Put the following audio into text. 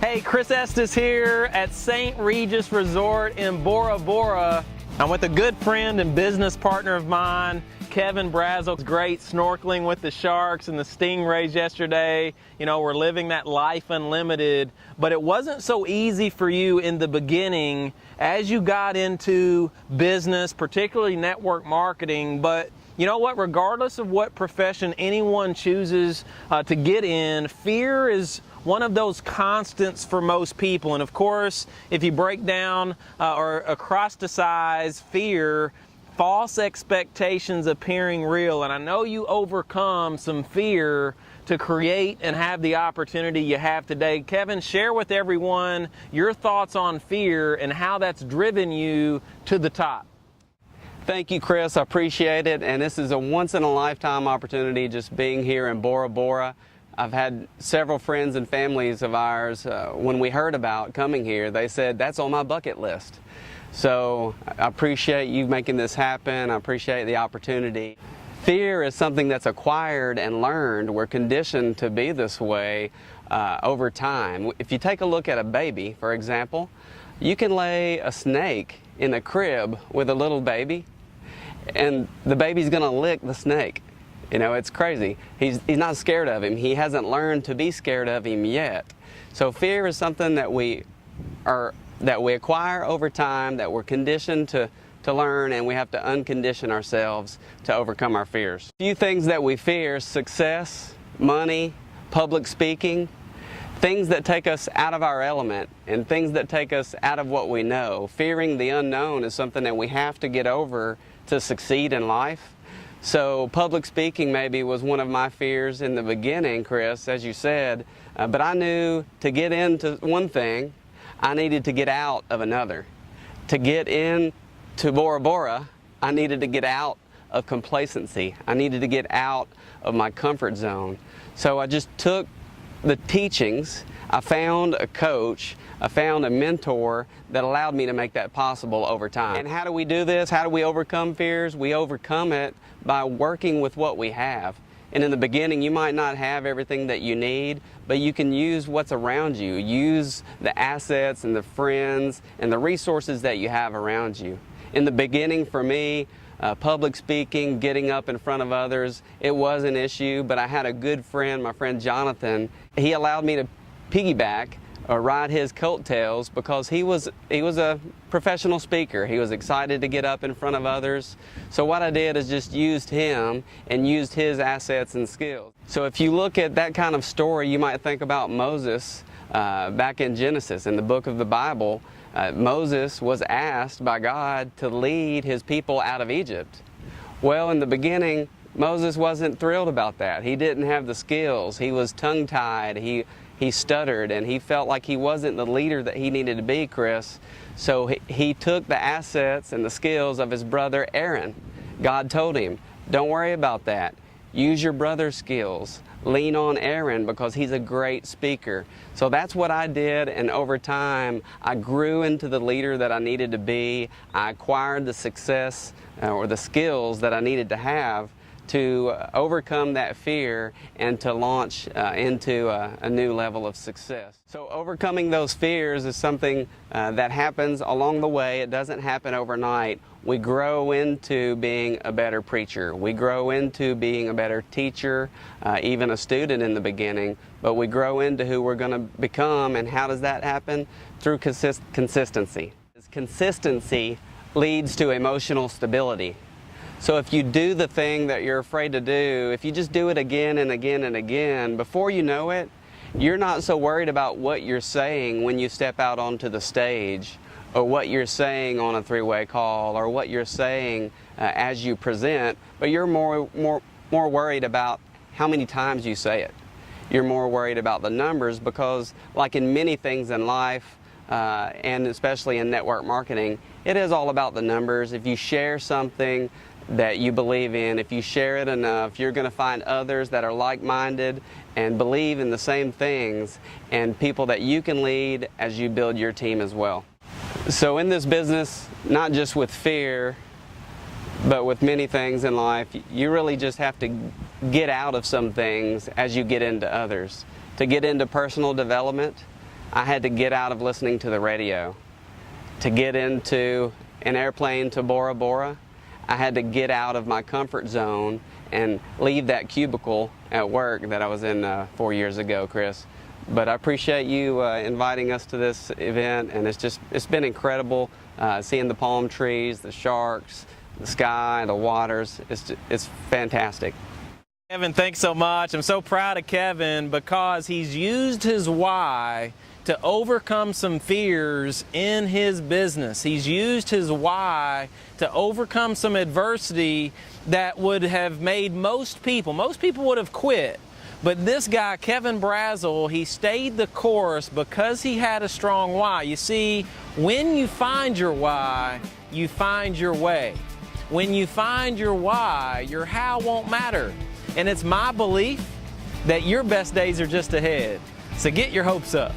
Hey, Chris Estes here at St. Regis Resort in Bora Bora. I'm with a good friend and business partner of mine, Kevin Brassell. It's great snorkeling with the sharks and the stingrays yesterday. You know, we're living that life unlimited, but it wasn't so easy for you in the beginning as you got into business, particularly network marketing. But you know what, regardless of what profession anyone chooses to get in, fear is one of those constants for most people. And of course, if you break down or acrosticize fear, false expectations appearing real. And I know you overcome some fear to create and have the opportunity you have today. Kevin, share with everyone your thoughts on fear and how that's driven you to the top. Thank you, Chris. I appreciate it. And this is a once-in-a-lifetime opportunity just being here in Bora Bora. I've had several friends and families of ours, when we heard about coming here, they said, that's on my bucket list. So I appreciate you making this happen. I appreciate the opportunity. Fear is something that's acquired and learned. We're conditioned to be this way over time. If you take a look at a baby, for example, you can lay a snake in a crib with a little baby, and the baby's going to lick the snake. You know, it's crazy. He's not scared of him. He hasn't learned to be scared of him yet. So fear is something that we acquire over time, that we're conditioned to learn, and we have to uncondition ourselves to overcome our fears. A few things that we fear: success, money, public speaking, things that take us out of our element and things that take us out of what we know. Fearing the unknown is something that we have to get over to succeed in life. So public speaking maybe was one of my fears in the beginning, Chris, as you said, but I knew to get into one thing, I needed to get out of another. To get into Bora Bora, I needed to get out of complacency. I needed to get out of my comfort zone. So I just took the teachings. I found a coach, I found a mentor that allowed me to make that possible over time. And how do we do this? How do we overcome fears? We overcome it by working with what we have. And in the beginning, you might not have everything that you need, but you can use what's around you. Use the assets and the friends and the resources that you have around you. In the beginning, for me, public speaking, getting up in front of others, it was an issue, but I had a good friend, my friend Jonathan. He allowed me to piggyback or ride his coattails because he was a professional speaker. He was excited to get up in front of others. So what I did is just used him and used his assets and skills. So if you look at that kind of story, you might think about Moses back in Genesis, in the book of the Bible. Moses was asked by God to lead his people out of Egypt. Well, in the beginning, Moses wasn't thrilled about that. He didn't have the skills. He was tongue-tied. He stuttered, and he felt like he wasn't the leader that he needed to be, Chris. So he took the assets and the skills of his brother Aaron. God told him, don't worry about that. Use your brother's skills. Lean on Aaron because he's a great speaker. So that's what I did, and over time I grew into the leader that I needed to be. I acquired the success or the skills that I needed to have to overcome that fear and to launch into a new level of success. So overcoming those fears is something that happens along the way. It doesn't happen overnight. We grow into being a better preacher. We grow into being a better teacher, even a student in the beginning, but we grow into who we're going to become. And how does that happen? Through consistency. Consistency leads to emotional stability. So if you do the thing that you're afraid to do, if you just do it again and again and again, before you know it, you're not so worried about what you're saying when you step out onto the stage, or what you're saying on a three-way call, or what you're saying as you present, but you're more worried about how many times you say it. You're more worried about the numbers because, like in many things in life, and especially in network marketing, it is all about the numbers. If you share something that you believe in, if you share it enough, you're going to find others that are like-minded and believe in the same things, and people that you can lead as you build your team as well. So in this business, not just with fear, but with many things in life, you really just have to get out of some things as you get into others. To get into personal development, I had to get out of listening to the radio. To get into an airplane to Bora Bora, I had to get out of my comfort zone and leave that cubicle at work that I was in 4 years ago, Chris. But I appreciate you inviting us to this event, and it's been incredible seeing the palm trees, the sharks, the sky, the waters. It's fantastic. Kevin, thanks so much. I'm so proud of Kevin because he's used his why to overcome some fears in his business. He's used his why to overcome some adversity that would have made most people would have quit. But this guy, Kevin Brassell, he stayed the course because he had a strong why. You see, when you find your why, you find your way. When you find your why, your how won't matter. And it's my belief that your best days are just ahead. So get your hopes up.